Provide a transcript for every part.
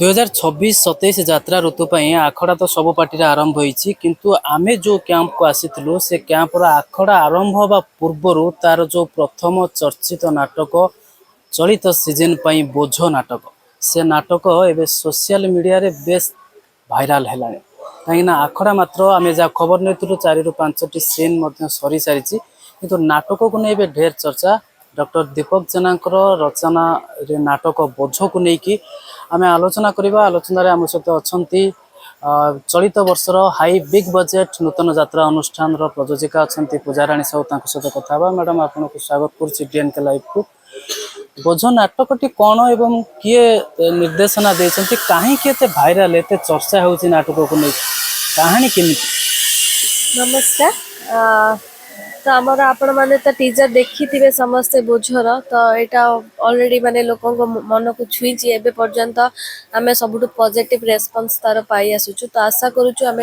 2026-27 ଯାତ୍ରା ଋତୁ ପାଇଁ ଆଖଡ଼ା ତ ସବୁ ପାର୍ଟିରେ ଆରମ୍ଭ ହୋଇଛି, କିନ୍ତୁ ଆମେ ଯେଉଁ କ୍ୟାମ୍ପକୁ ଆସିଥିଲୁ ସେ କ୍ୟାମ୍ପର ଆଖଡ଼ା ଆରମ୍ଭ ହେବା ପୂର୍ବରୁ ତାର ଯେଉଁ ପ୍ରଥମ ଚର୍ଚ୍ଚିତ ନାଟକ ଚଳିତ ସିଜନ ପାଇଁ ବୋଝ ନାଟକ, ସେ ନାଟକ ଏବେ ସୋସିଆଲ ମିଡ଼ିଆରେ ବେଶ ଭାଇରାଲ ହେଲାଣି। କାହିଁକିନା ଆଖଡ଼ା ମାତ୍ର ଆମେ ଯାହା ଖବର ନେଇଥିଲୁ 4ରୁ 5ଟି ସିନ୍ ମଧ୍ୟ ସରିସାରିଛି, କିନ୍ତୁ ନାଟକକୁ ନେଇ ଏବେ ଢେର ଚର୍ଚ୍ଚା। ଡକ୍ଟର ଦୀପକ ଜେନାଙ୍କର ରଚନାରେ ନାଟକ ବୋଝକୁ ନେଇକି ଆମେ ଆଲୋଚନା କରିବା। ଆଲୋଚନାରେ ଆମ ସହିତ ଅଛନ୍ତି ଚଳିତ ବର୍ଷର ହାଇ ବିଗ୍ ବଜେଟ୍ ନୂତନ ଯାତ୍ରା ଅନୁଷ୍ଠାନର ପ୍ରଯୋଜିକା ଅଛନ୍ତି ପୂଜାରାଣୀ ସାହୁ, ତାଙ୍କ ସହିତ କଥା ହେବା। ମ୍ୟାଡ଼ାମ୍, ଆପଣଙ୍କୁ ସ୍ୱାଗତ କରୁଛି ଡିଏନ୍କେ ଲାଇଭ୍କୁ। ବୋଝ ନାଟକଟି କ'ଣ ଏବଂ କିଏ ନିର୍ଦ୍ଦେଶନା ଦେଇଛନ୍ତି, କାହିଁକି ଏତେ ଭାଇରାଲ, ଏତେ ଚର୍ଚ୍ଚା ହେଉଛି ନାଟକକୁ ନେଇକି, କାହାଣୀ କେମିତି? नमस्कार। तो आमर आपण मैंने तो टीजर देखी थे समस्ते बोझर तो यहाँ ऑलरेडी माने लोकों मन को छुई एबे पर्यंत आम सब पॉजिटिव रेस्पॉन्स तार पाई आसुचु। तो आशा करूँ आम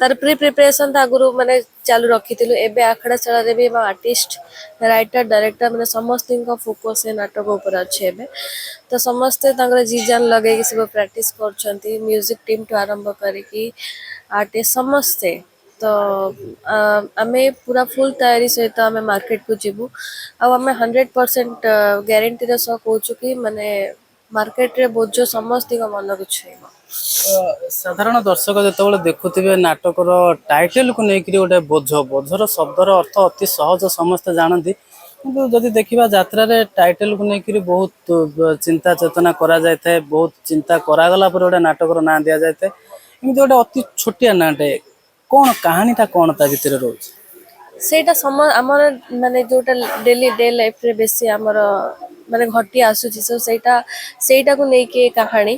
तार प्री प्रिपरेशन तो आगुरी माने चालू रखी एबे आखड़ा शाला भी आर्टिस्ट राइटर डायरेक्टर मैंने समस्त फोकस ए नाटक उपर अच्छे एबे। तो समस्ते जी जान लगे सब प्रैक्टिस कर म्यूजिक टीम ठू आरंभ करी आर्टिस्ट समस्ते। तो आम पूरा फुल तैयारी सहित आम मार्केट को जीवु आम 100% ग्यारंटी सह कहूँ कि माने मार्केट रे बोझ समस्त मन को छुईब। साधारण दर्शक जो देखुवे नाटकर टाइटल को लेकिन गोटे बोझ, बोझर शब्दर अर्थ अति सहज समस्ते जानती, किंतु जदि देखा यात्रा टाइटल को लेकिन बहुत चिंता चेतना करा जाए था, बहुत चिंता करागला गोटे नाटकर ना दि जाए, एमती गोटे अति छोटिया नाटे कौन कहानीटा कौन ता भितर रोच सेटा आमर माने जोटा डेली डे लाइफ रे बेसी आमर माने घटी आसुची सो सेटा को लेके कहानी।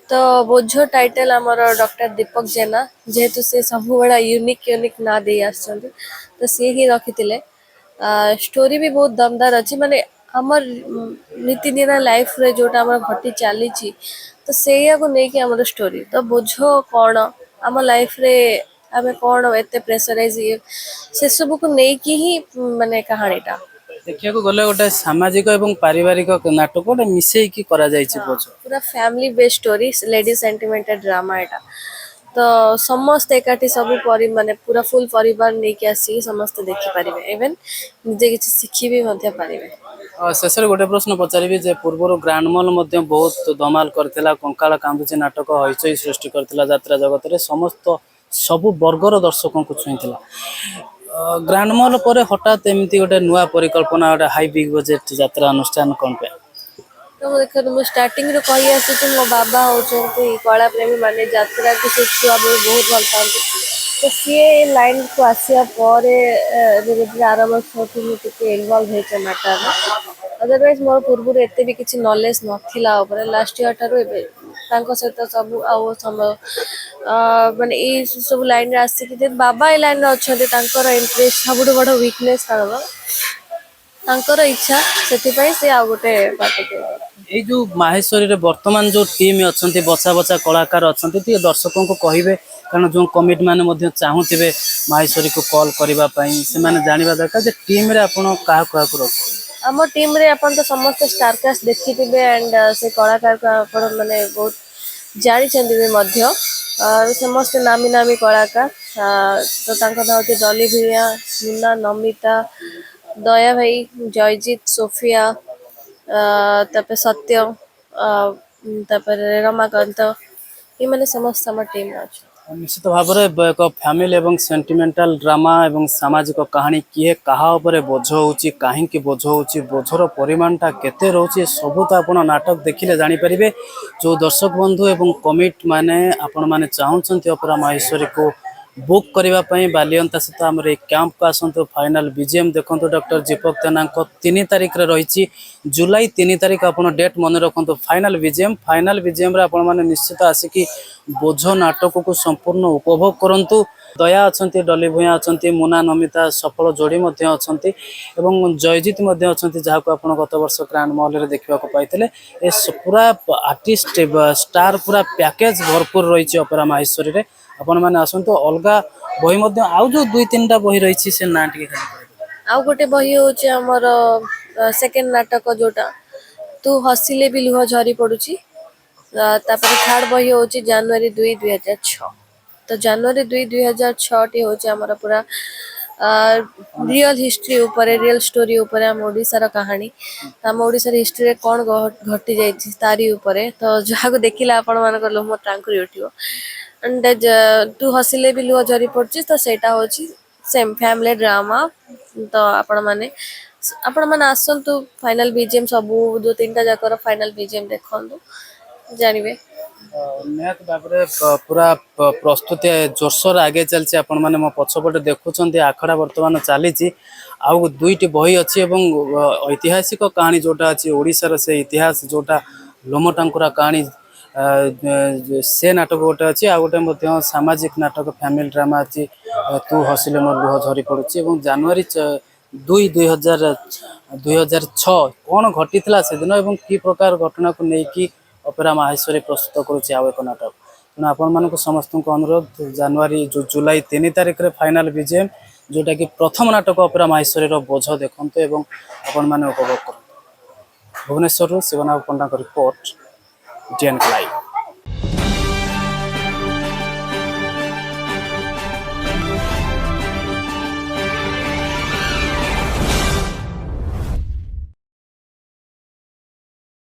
तो बोझ टाइटल आमर डॉक्टर दीपक जेना जेहेतु से सब बड़ा यूनिक ना दे आछंती, तो सी ही रखिथिले। स्टोरी भी बहुत दमदार अच्छी माने आमर नीतिदिन लाइफ रे जोटा आमर घटी चली तो से नहीं आमर स्टोरी। तो बोझ कौन आम लाइफ रे आम कौन एत प्रेसराइज से सब को लेकिन ही माने कहानीटा देखा गले गोटे सामाजिक और पारिवारिक नाटक गोटे मिसेकी करा जायछि बोझ। पूरा family based story lady sentimental drama एटा। तो समस्त एकाठी सब माने पूरा फुल परिवार नहीं कि आसी समस्त देखि पारिबे, इवन निजे किछि शिखि भी मध्य पारिबे। शेष गोटे प्रश्न पचारि जे पूर्व ग्रांड मॉल बहुत धमाल करथिला, कंकाल कांदुची नाटक हईचई सृष्टि करथिला यात्रा जगत रे समस्त सबु वर्गर दर्शकों को छुईला। ग्रांड मॉल पर हठात एमती गोटे नुआ परिकल्पना गोटे हाई बिग बजेट यात्रा अनुष्ठान कौन पे? तो देखो मुझे स्टार्टिंग रे कही आसी मो बाबा होचंती कला प्रेमी माने यात्रा को से छुआ बहुत भल पाती। तो सी लाइन को आसिया पर धीरे धीरे आर वर्ष इनवल्व होते मैटर। अदरवाइज मोर पूर्व एत भी किसी नॉलेज नाला लास्ट ईयर ठार सहित सब आउ समय माने ये सब लाइन रे आसिक बाबा ये लाइन अच्छा इंटरेस्ट सब बड़ वीकनेस तांकर इच्छा से आ गोटे ये जो माहेश्वरी वर्तमान जो टीम अच्छा बछा बछा कलाकार अच्छा टे दर्शकों को कहे, कारण जो कमिटी मैंने चाहूे माहेश्वरी को कॉल करने से जानवा दरकार टीम रे आपण क्या रख आम टीम रे अपन तो समस्त स्टारकास्ट देखी थे एंड से कलाकार को आपण माने बहुत जानी समस्त नामी नामी कलाकार। तो ना होती डॉली भैया, मुन्ना, नमिता, दया भाई, जयजीत, सोफिया, तापर सत्य, तापर रमाकांत, ये मैंने समस्त आम टीम अच्छे। निश्चित भाव में एक फैमिली एवं सेंटिमेंटल ड्रामा एवं सामाजिक कहानी किए कहा बोझ होची, कहीं बोझ होची, बोझर परिमाणटा केते रोचे सबू तो आप नाटक देखिले जानीपारे। जो दर्शक बंधु एवं कमिट माने आपण माने चाहूँगी अपरा माहेश्वरी को बुक करने बालियंता सहित आम कैंप को आसतु। फाइनाल बीजीएम देखो डॉक्टर दीपक जेना 3 तारिख रही जुलाई 3 तारिख आप डेट मन रखु। फाइनाल बीजीएम रे आपण माने निश्चित आसिकी बोझ नाटक को संपूर्ण उपभोग करंतु। दया अच्छा, डली भूया अच्छा, मुना, नमिता सफल जोड़ी अच्छा एवं जयजीत अच्छा जहाँ को आप गत वर्ष ग्रांड मॉल रे देखा पाई। ए पूरा आर्टिस्ट स्टार पूरा पैकेज भरपूर रही अपरा माहेश्वरी रे। आपण मैंने आसतु अलग बही आउ जो 2-3टा बही रही से ना टे आउ गोटे बही होची हमर सेकेंड नाटक जोटा तू हसिले भी लुह झरी पड़ुची। तापर थर्ड बही होची जनवरी 2 2006। तो जनवरी 2 2006 टी होची हमर पूरा रियल हिस्ट्री ऊपर रियल स्टोरी ऊपर हम ओडिसा कहानी हम ओडिसा हिस्ट्री रे कौन घटी जाइछि तारी ऊपर तो जहाँ को देखिला आपण मान लोह टांकुरी उठियो एंड तू हसिले भी लुह झरी पड़छि तो सेटा होछि सेम फैमिली ड्रामा। तो आपण माने आसंतु फाइनल बीजीएम सब दो तीनटा जाकर फाइनल बीजीएम देखंतु जानिबे। निहत भाବରେ ପୁରା ପ୍ରସ୍ତୁତି ଜୋରସୋର ଆଗେ ଚାଲିଛି। ଆପଣମାନେ ମୋ ପଛପଟେ ଦେଖୁଛନ୍ତି ଆଖଡ଼ା ବର୍ତ୍ତମାନ ଚାଲିଛି। ଆଉ ଦୁଇଟି ବହି ଅଛି ଏବଂ ଐତିହାସିକ କାହାଣୀ ଯୋଉଟା ଅଛି ଓଡ଼ିଶାର ସେ ଇତିହାସ ଯୋଉଟା ଲୋମ ଟାଙ୍କୁରା କାହାଣୀ ସେ ନାଟକ ଗୋଟେ ଅଛି। ଆଉ ଗୋଟେ ମଧ୍ୟ ସାମାଜିକ ନାଟକ ଫ୍ୟାମିଲି ଡ୍ରାମା ଅଛି ତୁ ହସିଲେ ମୋ ଲୁହ ଝରି ପଡୁଛି। ଏବଂ ଜାନୁଆରୀ 2 2006 କ'ଣ ଘଟିଥିଲା ସେଦିନ ଏବଂ କି ପ୍ରକାର ଘଟଣାକୁ ନେଇକି ଅପେରା ମାହେଶ୍ୱରୀ ପ୍ରସ୍ତୁତ କରୁଛି ଆଉ ଏକ ନାଟକ। ତେଣୁ ଆପଣମାନଙ୍କୁ ସମସ୍ତଙ୍କୁ ଅନୁରୋଧ ଜାନୁଆରୀ ଜୁଲାଇ 3 ତାରିଖରେ ଫାଇନାଲ ବିଜେଏମ୍ ଯୋଉଟାକି ପ୍ରଥମ ନାଟକ ଅପେରା ମାହେଶ୍ୱରୀର ବୋଝ ଦେଖନ୍ତୁ ଏବଂ ଆପଣମାନେ ଉପଭୋଗ କରନ୍ତୁ। ଭୁବନେଶ୍ୱରରୁ ଶିବନାଥ ପଣ୍ଡାଙ୍କ ରିପୋର୍ଟ, DN ଲାଇଭ୍।